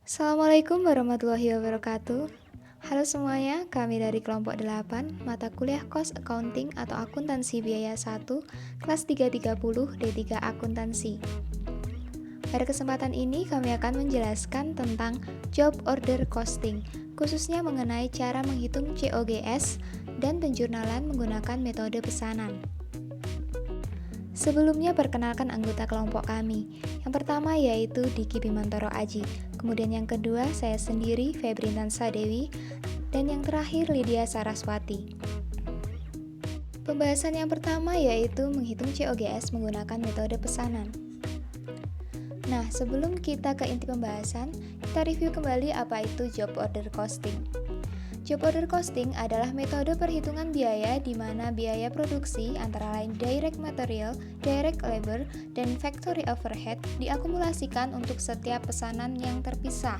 Assalamualaikum warahmatullahi wabarakatuh. Halo semuanya, kami dari kelompok 8, mata kuliah Cost Accounting atau Akuntansi Biaya 1, kelas 330 D3 Akuntansi. Pada kesempatan ini kami akan menjelaskan tentang Job Order Costing, khususnya mengenai cara menghitung COGS dan penjurnalan menggunakan metode pesanan. Sebelumnya perkenalkan anggota kelompok kami. Yang pertama yaitu Diki Bimantoro Aji, kemudian yang kedua saya sendiri Febrintan Sadewi, dan yang terakhir Lydia Saraswati. Pembahasan yang pertama yaitu menghitung COGS menggunakan metode pesanan. Nah, sebelum kita ke inti pembahasan, kita review kembali apa itu Job Order Costing. Job order costing adalah metode perhitungan biaya di mana biaya produksi antara lain direct material, direct labor, dan factory overhead diakumulasikan untuk setiap pesanan yang terpisah.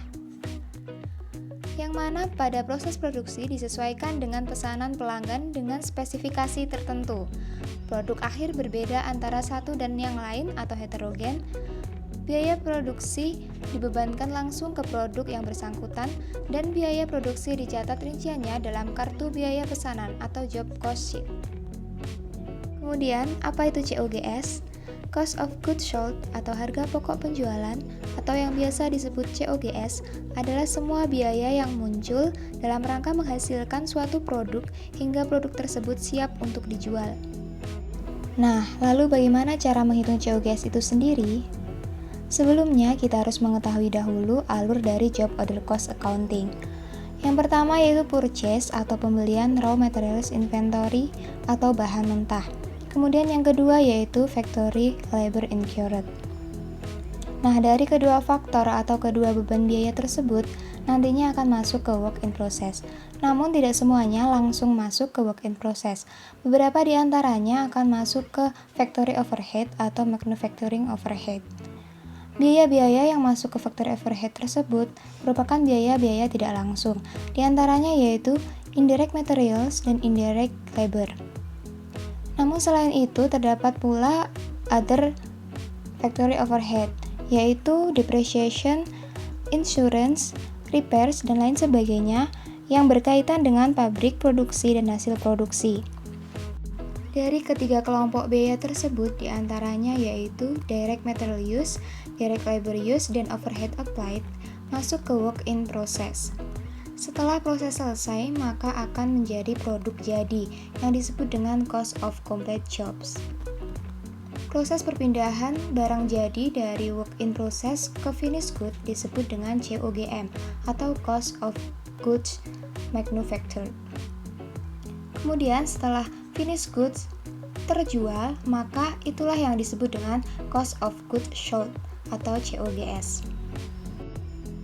Yang mana pada proses produksi disesuaikan dengan pesanan pelanggan dengan spesifikasi tertentu. Produk akhir berbeda antara satu dan yang lain atau heterogen. Biaya produksi dibebankan langsung ke produk yang bersangkutan dan biaya produksi dicatat rinciannya dalam kartu biaya pesanan atau job cost sheet. Kemudian, apa itu COGS? Cost of goods sold atau harga pokok penjualan atau yang biasa disebut COGS adalah semua biaya yang muncul dalam rangka menghasilkan suatu produk hingga produk tersebut siap untuk dijual. Nah, lalu bagaimana cara menghitung COGS itu sendiri? Sebelumnya, kita harus mengetahui dahulu alur dari Job Order Cost Accounting. Yang pertama yaitu purchase atau pembelian raw materials inventory atau bahan mentah. Kemudian yang kedua yaitu factory labor incurred. Nah, dari kedua faktor atau kedua beban biaya tersebut, nantinya akan masuk ke work in process. Namun tidak semuanya langsung masuk ke work in process. Beberapa di antaranya akan masuk ke factory overhead atau manufacturing overhead. Biaya-biaya yang masuk ke factory overhead tersebut merupakan biaya-biaya tidak langsung, di antaranya yaitu indirect materials dan indirect labor. Namun selain itu terdapat pula other factory overhead, yaitu depreciation, insurance, repairs, dan lain sebagainya yang berkaitan dengan pabrik produksi dan hasil produksi. Dari ketiga kelompok biaya tersebut diantaranya yaitu direct material use, direct labor use, dan overhead applied masuk ke work in process. Setelah proses selesai, maka akan menjadi produk jadi yang disebut dengan cost of complete jobs. Proses perpindahan barang jadi dari work in process ke finished good disebut dengan COGM atau cost of goods manufactured. Kemudian setelah finished goods terjual, maka itulah yang disebut dengan cost of goods sold atau COGS.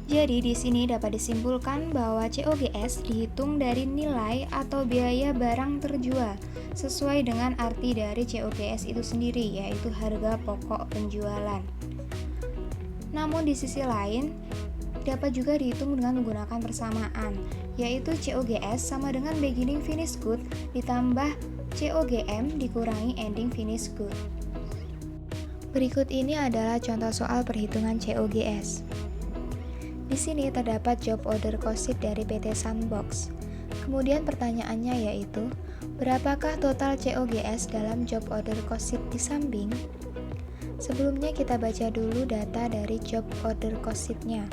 Jadi di sini dapat disimpulkan bahwa COGS dihitung dari nilai atau biaya barang terjual sesuai dengan arti dari COGS itu sendiri, yaitu harga pokok penjualan. Namun di sisi lain dapat juga dihitung dengan menggunakan persamaan, yaitu COGS sama dengan beginning finished good ditambah COGM dikurangi ending finished good. Berikut ini adalah contoh soal perhitungan COGS. Di sini terdapat job order cost sheet dari PT Sandbox. Kemudian pertanyaannya yaitu, berapakah total COGS dalam job order cost sheet di samping? Sebelumnya kita baca dulu data dari job order cost sheet-nya.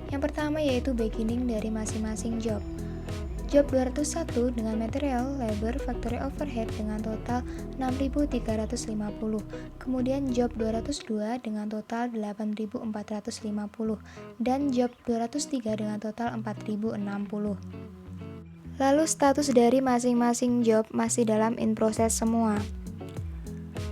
Yang pertama yaitu beginning dari masing-masing job. Job 201 dengan material, labor, factory overhead dengan total 6.350. Kemudian job 202 dengan total 8.450 dan job 203 dengan total 4.060. Lalu status dari masing-masing job masih dalam in process semua.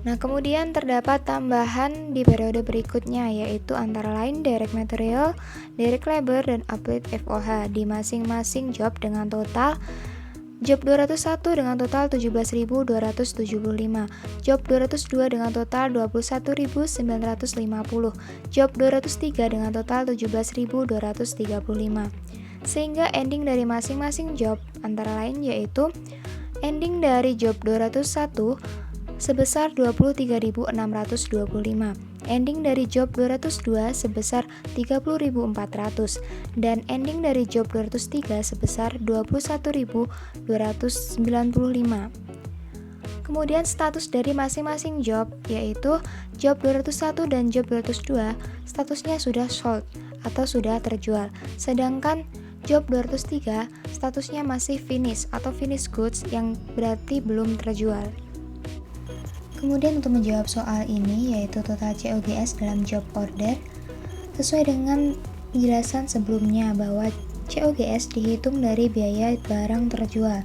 Nah, kemudian terdapat tambahan di periode berikutnya yaitu antara lain direct material, direct labor, dan applied FOH di masing-masing job dengan total job 201 dengan total 17.275, job 202 dengan total 21.950, job 203 dengan total 17.235. Sehingga ending dari masing-masing job antara lain yaitu ending dari job 201 sebesar 23.625 ending dari job 202 sebesar 30.400 dan ending dari job 203 sebesar 21.295. Kemudian status dari masing-masing job, yaitu job 201 dan job 202 statusnya sudah sold atau sudah terjual, sedangkan job 203 statusnya masih finish atau finished goods yang berarti belum terjual. Kemudian untuk menjawab soal ini, yaitu total COGS dalam job order, sesuai dengan penjelasan sebelumnya bahwa COGS dihitung dari biaya barang terjual,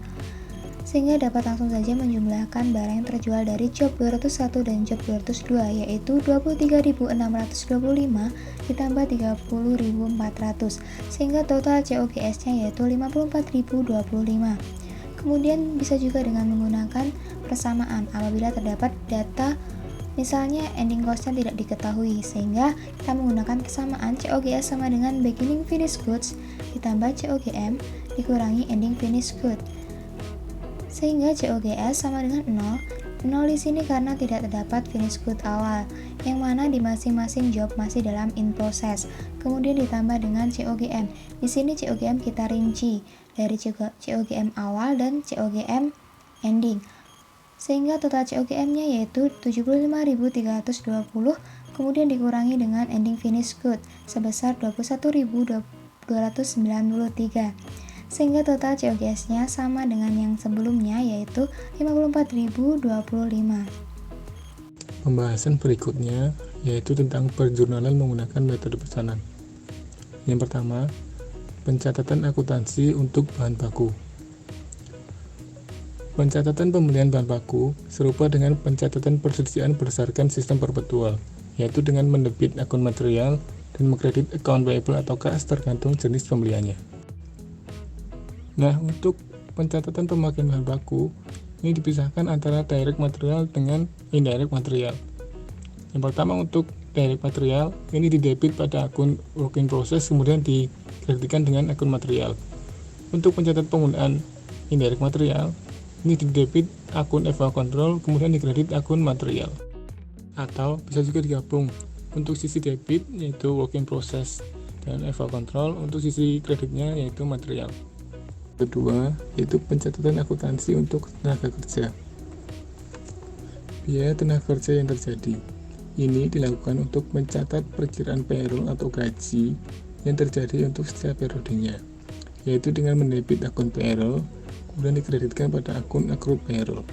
sehingga dapat langsung saja menjumlahkan barang yang terjual dari job 201 dan job 202, yaitu 23.625 ditambah 30.400, sehingga total COGS-nya yaitu 54.025. Kemudian bisa juga dengan menggunakan persamaan apabila terdapat data misalnya ending cost-nya tidak diketahui, sehingga kita menggunakan persamaan COGS sama dengan beginning finished goods ditambah COGM dikurangi ending finished good, sehingga COGS sama dengan 0. 0 di sini karena tidak terdapat finished good awal, yang mana di masing-masing job masih dalam in process. Kemudian ditambah dengan COGM. Di sini COGM kita rinci dari COGM awal dan COGM ending, sehingga total COGM-nya yaitu 75.320, kemudian dikurangi dengan ending finished good sebesar 21.293, sehingga total COGS-nya sama dengan yang sebelumnya yaitu 54.025. Pembahasan berikutnya yaitu tentang penjurnalan menggunakan metode pesanan. Yang pertama, pencatatan akuntansi untuk bahan baku. Pencatatan pembelian bahan baku serupa dengan pencatatan persediaan berdasarkan sistem perpetual, yaitu dengan mendebit akun material dan mengkredit account payable atau kas tergantung jenis pembeliannya. Nah, untuk pencatatan pemakaian bahan baku, ini dipisahkan antara direct material dengan indirect material. Yang pertama untuk direct material, ini didebit pada akun work in process, kemudian dikreditkan dengan akun material. Untuk pencatatan penggunaan indirect material, ini didebit akun eval control, kemudian dikredit akun material. Atau bisa juga digabung, untuk sisi debit yaitu work in process dan eval control, untuk sisi kreditnya yaitu material. Kedua, yaitu pencatatan akuntansi untuk tenaga kerja. Biaya tenaga kerja yang terjadi. Ini dilakukan untuk mencatat perkiraan payroll atau gaji yang terjadi untuk setiap periodenya, yaitu dengan mendebit akun payroll, kemudian dikreditkan pada akun accrued payroll.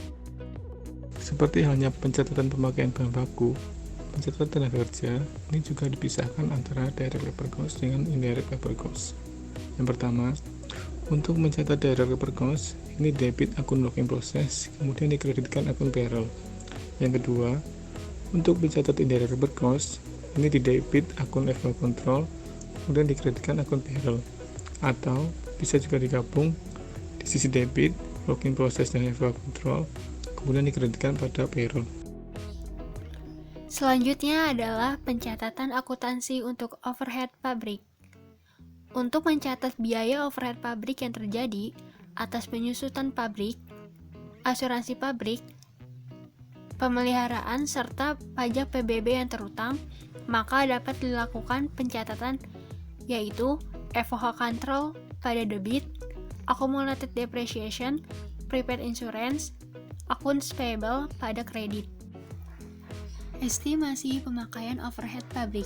Seperti halnya pencatatan pemakaian bahan baku, pencatatan tenaga kerja ini juga dipisahkan antara direct labor cost dengan indirect labor cost. Yang pertama, untuk mencatat direct labor cost, ini debit akun work in process, kemudian dikreditkan akun payroll. Yang kedua, untuk mencatat indirect labor cost, ini didebit akun eval control, kemudian dikreditkan akun payroll. Atau bisa juga digabung di sisi debit, work in process dan eval control, kemudian dikreditkan pada payroll. Selanjutnya adalah pencatatan akuntansi untuk overhead pabrik. Untuk mencatat biaya overhead pabrik yang terjadi atas penyusutan pabrik, asuransi pabrik, pemeliharaan, serta pajak PBB yang terutang, maka dapat dilakukan pencatatan yaitu FOH control pada debit, accumulated depreciation, prepaid insurance, accounts payable pada kredit. Estimasi pemakaian overhead pabrik.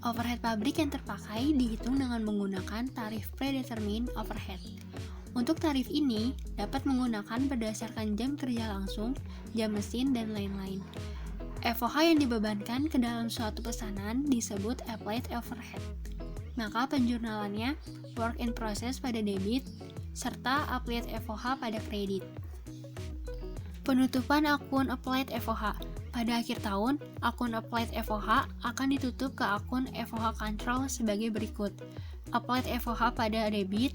Overhead pabrik yang terpakai dihitung dengan menggunakan tarif predetermined overhead. Untuk tarif ini dapat menggunakan berdasarkan jam kerja langsung, jam mesin, dan lain-lain. FOH yang dibebankan ke dalam suatu pesanan disebut applied overhead. Maka penjurnalannya work in process pada debit, serta applied FOH pada kredit. Penutupan akun applied FOH. Pada akhir tahun, akun applied FOH akan ditutup ke akun FOH control sebagai berikut. Applied FOH pada debit,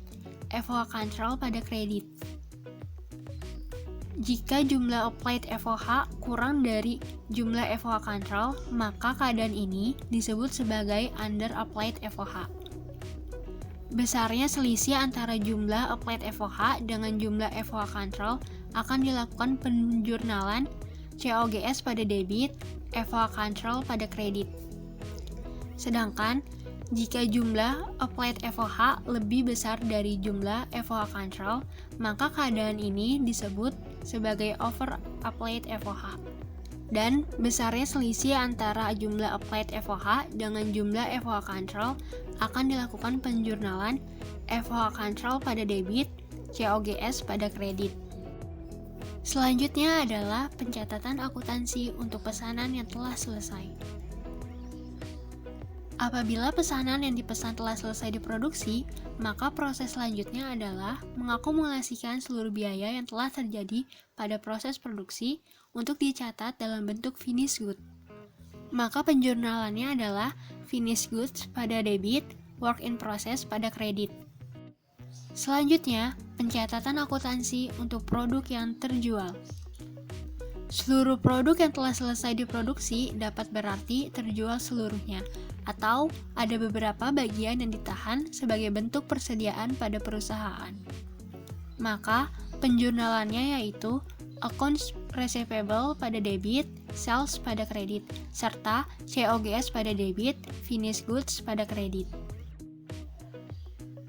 FOH control pada kredit. Jika jumlah applied FOH kurang dari jumlah FOH control, maka keadaan ini disebut sebagai under applied FOH. Besarnya selisih antara jumlah applied FOH dengan jumlah FOH control akan dilakukan penjurnalan COGS pada debit, FOH control pada kredit. Sedangkan jika jumlah applied FOH lebih besar dari jumlah FOH control, maka keadaan ini disebut sebagai over applied FOH. Dan besarnya selisih antara jumlah applied FOH dengan jumlah FOH control akan dilakukan penjurnalan FOH control pada debit, COGS pada kredit. Selanjutnya adalah pencatatan akuntansi untuk pesanan yang telah selesai. Apabila pesanan yang dipesan telah selesai diproduksi, maka proses selanjutnya adalah mengakumulasikan seluruh biaya yang telah terjadi pada proses produksi untuk dicatat dalam bentuk finished good. Maka penjurnalannya adalah finished goods pada debit, work in process pada kredit. Selanjutnya, pencatatan akuntansi untuk produk yang terjual. Seluruh produk yang telah selesai diproduksi dapat berarti terjual seluruhnya, atau ada beberapa bagian yang ditahan sebagai bentuk persediaan pada perusahaan. Maka, penjurnalannya yaitu accounts receivable pada debit, sales pada kredit, serta COGS pada debit, finished goods pada kredit.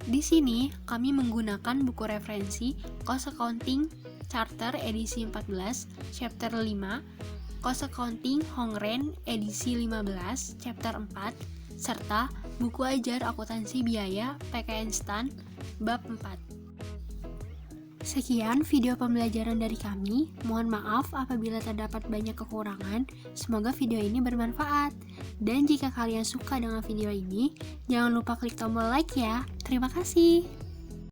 Di sini, kami menggunakan buku referensi Cost Accounting Charter edisi 14, chapter 5, Cost Accounting Hongren edisi 15, chapter 4, serta buku ajar akuntansi biaya PKN Stan, bab 4. Sekian video pembelajaran dari kami. Mohon maaf apabila terdapat banyak kekurangan. Semoga video ini bermanfaat. Dan jika kalian suka dengan video ini, jangan lupa klik tombol like ya. Terima kasih.